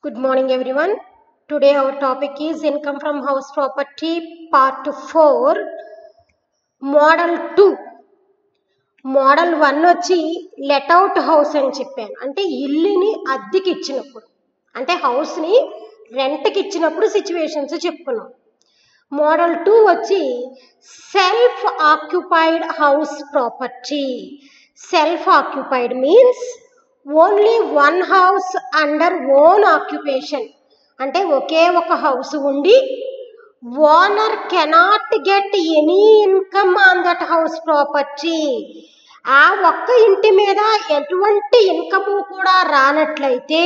Good morning everyone. Today our topic is income from house property part 4 model 2. Model 1 వచ్చి let out house అని చెప్పాను. అంటే ఇల్లుని అద్దెకి ఇచ్చినప్పుడు, అంటే హౌస్ని రెంట్కి ఇచ్చినప్పుడు సిచ్యువేషన్స్ చెప్పుకున్నాం. మోడల్ 2 వచ్చి self occupied house property. Self occupied means only one house under own occupation. అంటే ఒకే ఒక హౌస్ ఉండి owner cannot get any income on that house property. ఆ ఒక్క ఇంటి మీద ఎటువంటి ఇన్కమ్ కూడా రానట్లయితే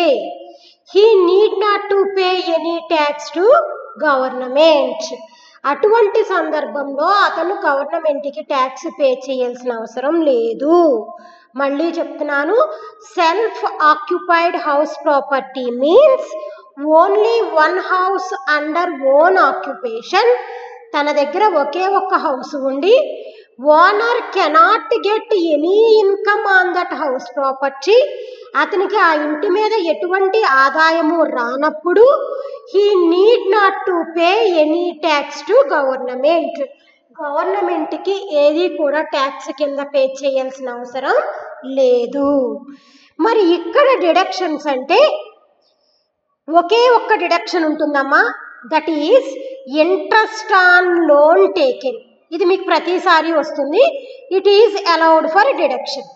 he need not to pay any tax to government. అటువంటి సందర్భంలో అతను గవర్నమెంట్కి ట్యాక్స్ పే చేయాల్సిన అవసరం లేదు. మళ్ళీ చెప్తున్నాను, self occupied house property means only one house under own occupation. తన దగ్గర ఒకే ఒక్క హౌస్ ఉండి owner cannot get any income on that house property. అతనికి ఆ ఇంటి మీద ఎటువంటి ఆదాయము రానప్పుడు he need not to pay any tax to government. గవర్నమెంట్కి ఏది కూడా ట్యాక్స్ కింద పే చేయాల్సిన అవసరం లేదు. మరి ఇక్కడ డిడక్షన్స్ అంటే ఒకే ఒక్క డిడక్షన్ ఉంటుందమ్మా, that is interest on loan taken. ఇది మీకు ప్రతిసారి వస్తుంది. It is allowed for deduction.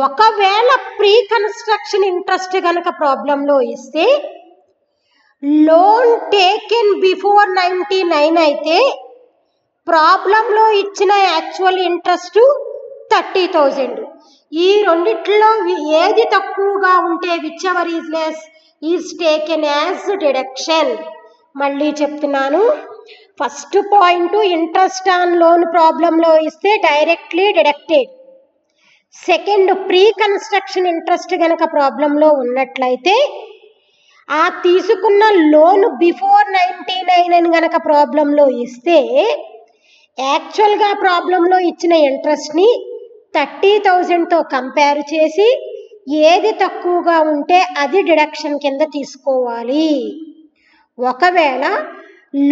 ఒకవేళ ప్రీ కన్స్ట్రక్షన్ ఇంట్రెస్ట్ కనుక ప్రాబ్లంలో ఇస్తే లోన్ టేకెన్ బిఫోర్ 99 అయితే ప్రాబ్లంలో ఇచ్చిన యాక్చువల్ ఇంట్రెస్ట్ 30,000. ఈ రెండిట్లో ఏది తక్కువగా ఉంటే which ever is less is taken as deduction. మళ్ళీ చెప్తున్నాను, first point interest on loan ప్రాబ్లంలో ఇస్తే directly deducted. Second, pre construction interest కనుక ప్రాబ్లంలో ఉన్నట్లయితే ఆ తీసుకున్న లోన్ బిఫోర్ 99 అని కనుక ప్రాబ్లంలో ఇస్తే యాక్చువల్గా ప్రాబ్లంలో ఇచ్చిన ఇంట్రెస్ట్ని 30,000తో కంపేర్ చేసి ఏది తక్కువగా ఉంటే అది డిడక్షన్ కింద తీసుకోవాలి. ఒకవేళ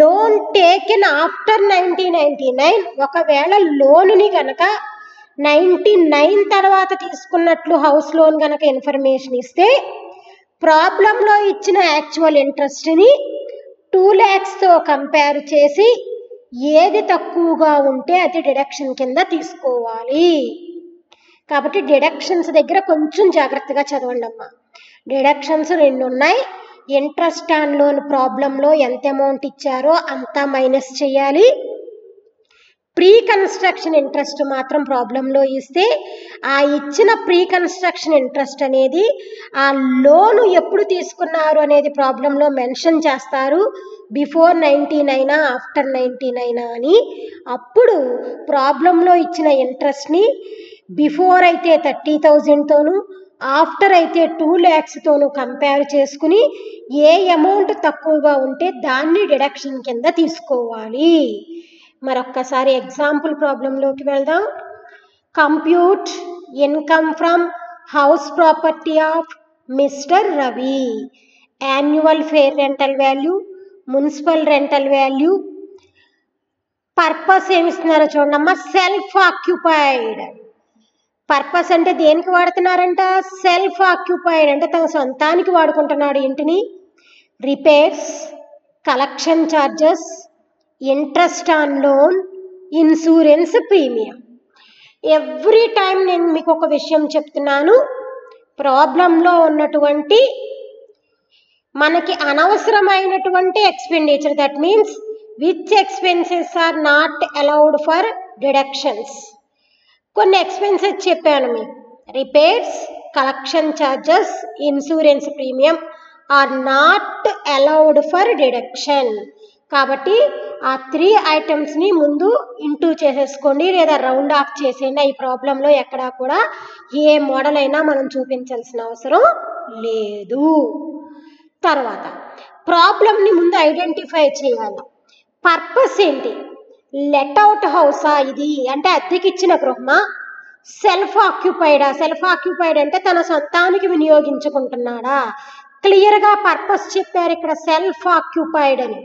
లోన్ టేకెన్ ఆఫ్టర్ 1999, ఒకవేళ లోన్ని కనుక 99 తర్వాత తీసుకున్నట్లు హౌస్ లోన్ కనుక ఇన్ఫర్మేషన్ ఇస్తే ప్రాబ్లంలో ఇచ్చిన యాక్చువల్ ఇంట్రెస్ట్ని 2 lakhsతో కంపేర్ చేసి ఏది తక్కువగా ఉంటే అది డిడక్షన్ కింద తీసుకోవాలి. కాబట్టి డిడక్షన్స్ దగ్గర కొంచెం జాగ్రత్తగా చదవండి అమ్మా. డిడక్షన్స్ 2 ఉన్నాయి. ఇంట్రెస్ట్ ఆన్ లోన్ ప్రాబ్లంలో ఎంత అమౌంట్ ఇచ్చారో అంతా మైనస్ చేయాలి. ప్రీ కన్స్ట్రక్షన్ ఇంట్రెస్ట్ మాత్రం ప్రాబ్లంలో ఇస్తే ఆ ఇచ్చిన ప్రీ కన్స్ట్రక్షన్ ఇంట్రెస్ట్ అనేది ఆ లోను ఎప్పుడు తీసుకున్నారు అనేది ప్రాబ్లంలో మెన్షన్ చేస్తారు, బిఫోర్ 99 ఆఫ్టర్ 99 అని. అప్పుడు ప్రాబ్లంలో ఇచ్చిన ఇంట్రెస్ట్ని బిఫోర్ అయితే 30,000తోనూ ఆఫ్టర్ అయితే 2 lakhsతోనూ కంపేర్ చేసుకుని ఏ అమౌంట్ తక్కువగా ఉంటే దాన్ని డిడక్షన్ కింద తీసుకోవాలి. మరొక్కసారి ఎగ్జాంపుల్ ప్రాబ్లంలోకి వెళ్దాం. Compute income from house property of mister Ravi. Annual fair rental value, municipal rental value. Purpose ఏమిస్తున్నారో చూడమ్మా, సెల్ఫ్ ఆక్యుపైడ్. పర్పస్ అంటే దేనికి వాడుతున్నారంట? సెల్ఫ్ ఆక్యుపైడ్ అంటే తన సొంతానికి వాడుకుంటున్నాడు ఇంటిని. Repairs, collection charges, interest on loan, insurance premium. Every time నేను మీకు ఒక విషయం చెప్తున్నాను, ప్రాబ్లంలో ఉన్నటువంటి మనకి అనవసరమైనటువంటి expenditure, that means which expenses are not allowed for deductions. కొన్ని ఎక్స్పెన్సెస్ చెప్పాను మీకు. Repairs, collection charges, insurance premium are not allowed for deduction. కాబట్టి ఆ 3 ఐటమ్స్ని ముందు ఇంటూ చేసేసుకోండి లేదా రౌండ్ ఆఫ్ చేసేయండి. ఈ ప్రాబ్లంలో ఎక్కడా కూడా ఏ మోడల్ అయినా మనం చూపించాల్సిన అవసరం లేదు. తర్వాత ప్రాబ్లంని ముందు ఐడెంటిఫై చేయాలి. పర్పస్ ఏంటి? లెట్ అవుట్ హౌసా ఇది అంటే అద్దెకిచ్చిన గృహమా? సెల్ఫ్ ఆక్యుపైడా? సెల్ఫ్ ఆక్యుపైడ్ అంటే తన సొంతానికి వినియోగించుకుంటున్నాడా? క్లియర్గా పర్పస్ చెప్పారు ఇక్కడ, సెల్ఫ్ ఆక్యుపైడ్ అని.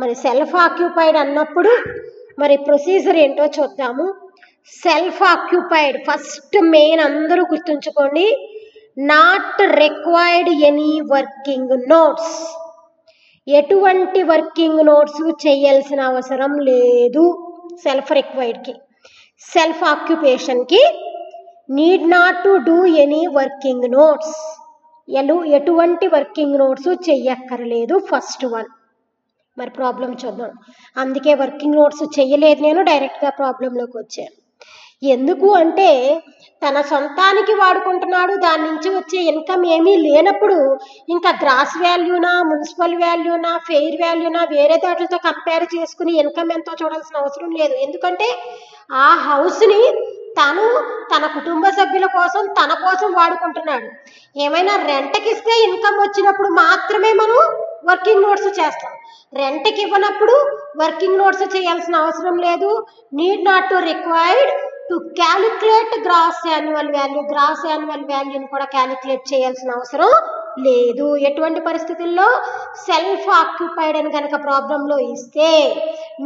మరి సెల్ఫ్ ఆక్యుపైడ్ అన్నప్పుడు మరి ప్రొసీజర్ ఏంటో చూద్దాము. సెల్ఫ్ ఆక్యుపైడ్ ఫస్ట్ మెయిన్ అందరూ గుర్తుంచుకోండి, not required any working notes. ఎటువంటి వర్కింగ్ నోట్స్ చేయాల్సిన అవసరం లేదు సెల్ఫ్ రిక్వైర్డ్కి. సెల్ఫ్ ఆక్యుపేషన్కి need not to do any working notes. ఎటువంటి వర్కింగ్ నోట్స్ చెయ్యక్కర్లేదు, ఫస్ట్ వన్. మరి ప్రాబ్లం చూద్దాం. అందుకే వర్కింగ్ నోట్స్ చెయ్యలేదు, నేను డైరెక్ట్గా ప్రాబ్లంలోకి వచ్చాను. ఎందుకు అంటే తన సొంతానికి వాడుకుంటున్నాడు, దాని నుంచి వచ్చే ఇన్కమ్ ఏమీ లేనప్పుడు ఇంకా గ్రాస్ వాల్యూనా, మున్సిపల్ వాల్యూనా, ఫెయిర్ వాల్యూనా వేరే దాటితో కంపేర్ చేసుకుని ఇన్కమ్ ఎంతో చూడాల్సిన అవసరం లేదు. ఎందుకంటే ఆ హౌస్ని తను తన కుటుంబ సభ్యుల కోసం, తన కోసం వాడుకుంటున్నాడు. ఏమైనా రెంట్కి ఇస్తే ఇన్కమ్ వచ్చినప్పుడు మాత్రమే మనం వర్కింగ్ నోట్స్ చేస్తాం. రెంట్కి ఇవ్వనప్పుడు వర్కింగ్ నోట్స్ చేయాల్సిన అవసరం లేదు. Need not to required to calculate gross annual value. Gross annual వాల్యూని కూడా క్యాలిక్యులేట్ చేయాల్సిన అవసరం లేదు. ఎటువంటి పరిస్థితుల్లో సెల్ఫ్ ఆక్యుపైడ్ అని కనుక ప్రాబ్లంలో ఇస్తే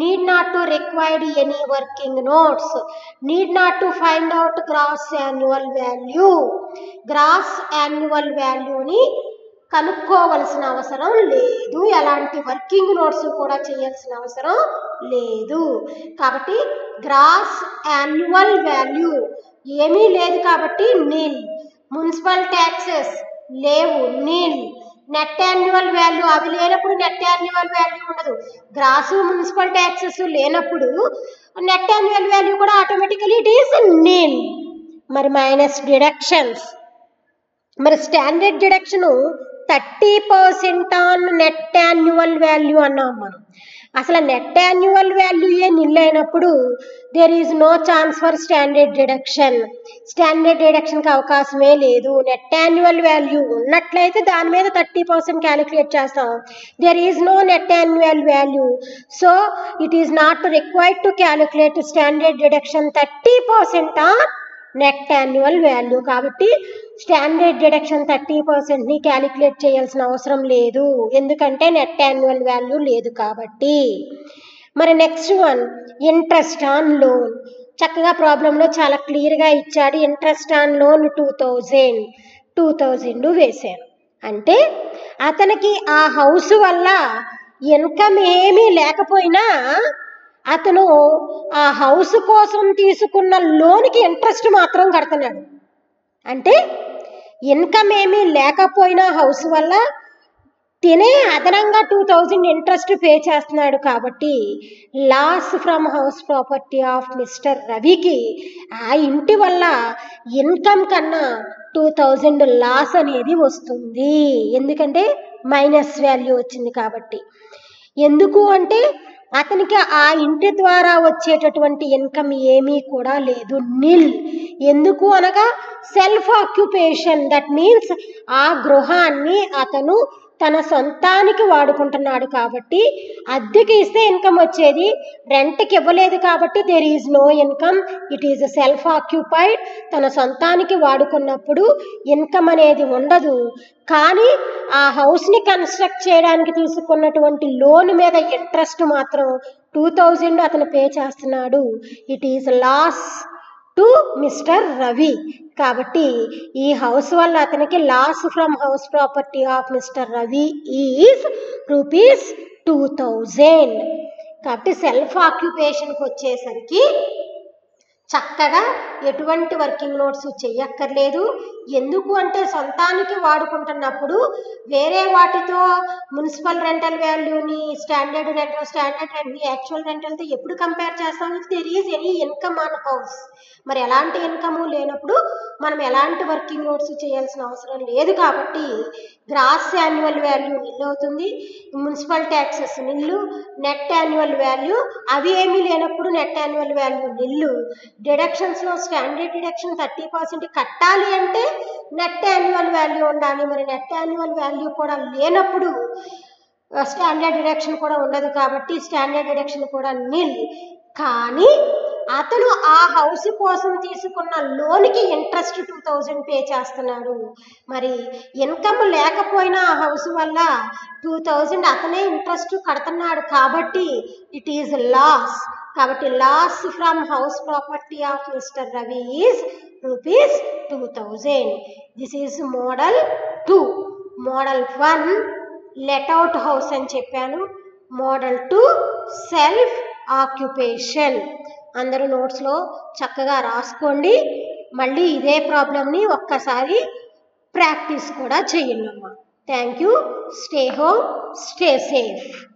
need not to required any working notes, need not to find out gross annual value. Gross annual వాల్యూని కనుక్కోవలసిన అవసరం లేదు, ఎలాంటి వర్కింగ్ నోట్స్ కూడా చేయాల్సిన అవసరం లేదు. కాబట్టి గ్రాస్ యాన్యువల్ వాల్యూ ఏమీ లేదు కాబట్టి నీల్. మున్సిపల్ ట్యాక్సెస్ లేవు, నీల్. నెట్ యాన్యువల్ వాల్యూ అవి లేనప్పుడు నెట్ యాన్యువల్ వాల్యూ ఉండదు. గ్రాసు మున్సిపల్ ట్యాక్సెస్ లేనప్పుడు నెట్ యాన్యువల్ వాల్యూ కూడా ఆటోమేటికలీ ఇట్ ఈస్ నీల్. మరి మైనస్ డిడక్షన్స్. మరి standard deduction 30% on net annual value అన్నాం మనం. అసలు నెట్ యాన్యువల్ వాల్యూయే నిల్ అయినప్పుడు there is no chance for standard deduction. Standard డిడక్షన్కి అవకాశమే లేదు. నెట్ యాన్యువల్ వాల్యూ ఉన్నట్లయితే దాని మీద 30% క్యాలిక్యులేట్ చేస్తాం. There is no net annual value, so it is not required to calculate standard deduction 30% on net annual value. కాబట్టి standard deduction 30%ని calculate చేయాల్సిన అవసరం లేదు, ఎందుకంటే నెట్ యాన్యువల్ వాల్యూ లేదు కాబట్టి. మరి next one interest on loan. చక్కగా ప్రాబ్లంలో చాలా క్లియర్గా ఇచ్చాడు. ఇంట్రెస్ట్ ఆన్ లోన్ 2000 వేశాను. అంటే అతనికి ఆ హౌస్ వల్ల ఇన్కమ్ ఏమీ లేకపోయినా అతను ఆ హౌస్ కోసం తీసుకున్న లోన్కి ఇంట్రెస్ట్ మాత్రం కడుతున్నాడు. అంటే ఇన్కమ్ ఏమీ లేకపోయినా హౌస్ వల్ల తినే అదనంగా 2000 ఇంట్రెస్ట్ పే చేస్తున్నాడు. కాబట్టి loss from house property of mister రవికి ఆ ఇంటి వల్ల ఇన్కమ్ కన్నా 2000 లాస్ అనేది వస్తుంది, ఎందుకంటే మైనస్ వాల్యూ వచ్చింది కాబట్టి. ఎందుకు అంటే అతనికి ఆ ఇంటి ద్వారా వచ్చేటటువంటి ఇన్కమ్ ఏమీ కూడా లేదు, నిల్. ఎందుకు అనగా సెల్ఫ్ ఆక్యుపేషన్, దట్ మీన్స్ ఆ గృహాన్ని అతను తన సొంతానికి వాడుకుంటున్నాడు కాబట్టి. అద్దెకి ఇస్తే ఇన్కమ్ వచ్చేది, రెంట్కి ఇవ్వలేదు కాబట్టి there is no income, it is self occupied. తన సొంతానికి వాడుకున్నప్పుడు ఇన్కమ్ అనేది ఉండదు. కానీ ఆ హౌస్ని కన్స్ట్రక్ట్ చేయడానికి తీసుకున్నటువంటి లోన్ మీద ఇంట్రెస్ట్ మాత్రం 2000 అతను పే చేస్తున్నాడు. It is loss to mister Ravi. కాబట్టి ఈ హౌస్ వల్ల అతనికి loss from house property of mister Ravi is ₹2000. కాబట్టి సెల్ఫ్ ఆక్యుపేషన్కి వచ్చేసరికి చక్కగా ఎటువంటి వర్కింగ్ నోట్స్ చెయ్యక్కర్లేదు. ఎందుకు అంటే సొంతానికి వాడుకుంటున్నప్పుడు వేరే వాటితో మున్సిపల్ రెంటల్ వాల్యూని, స్టాండర్డ్ రెంట్ని యాక్చువల్ రెంటల్తో ఎప్పుడు కంపేర్ చేస్తాం? If there is any income on house. మరి ఎలాంటి ఇన్కమ్ లేనప్పుడు మనం ఎలాంటి వర్కింగ్ నోట్స్ చేయాల్సిన అవసరం లేదు. కాబట్టి గ్రాస్ యాన్యువల్ వాల్యూ నిల్ అవుతుంది, municipal taxes nil, net annual value అవి ఏమీ లేనప్పుడు నెట్ యాన్యువల్ వాల్యూ నిల్లు. డిడక్షన్స్లో స్టాండర్డ్ డిడక్షన్ 30% కట్టాలి అంటే నెట్ యాన్యువల్ వాల్యూ ఉండాలి. మరి నెట్ యాన్యువల్ వాల్యూ కూడా లేనప్పుడు స్టాండర్డ్ డిడక్షన్ కూడా ఉండదు కాబట్టి స్టాండర్డ్ డిడక్షన్ కూడా నిల్. కానీ అతను ఆ హౌస్ కోసం తీసుకున్న లోన్కి ఇంట్రెస్ట్ 2000 పే చేస్తున్నాడు. మరి ఇన్కమ్ లేకపోయినా ఆ హౌస్ వల్ల 2000 అతనే ఇంట్రెస్ట్ కడుతున్నాడు కాబట్టి ఇట్ ఈజ్ లాస్. కాబట్టి loss from house property of mister Ravi is ₹2000. This is model 2. Model 1 let out house అని చెప్పాను. Model 2 self occupation. అందరూ నోట్స్లో చక్కగా రాసుకోండి. మళ్ళీ ఇదే ప్రాబ్లమ్ని ఒక్కసారి ప్రాక్టీస్ కూడా చేయండి అమ్మా. Thank you. Stay home, stay safe.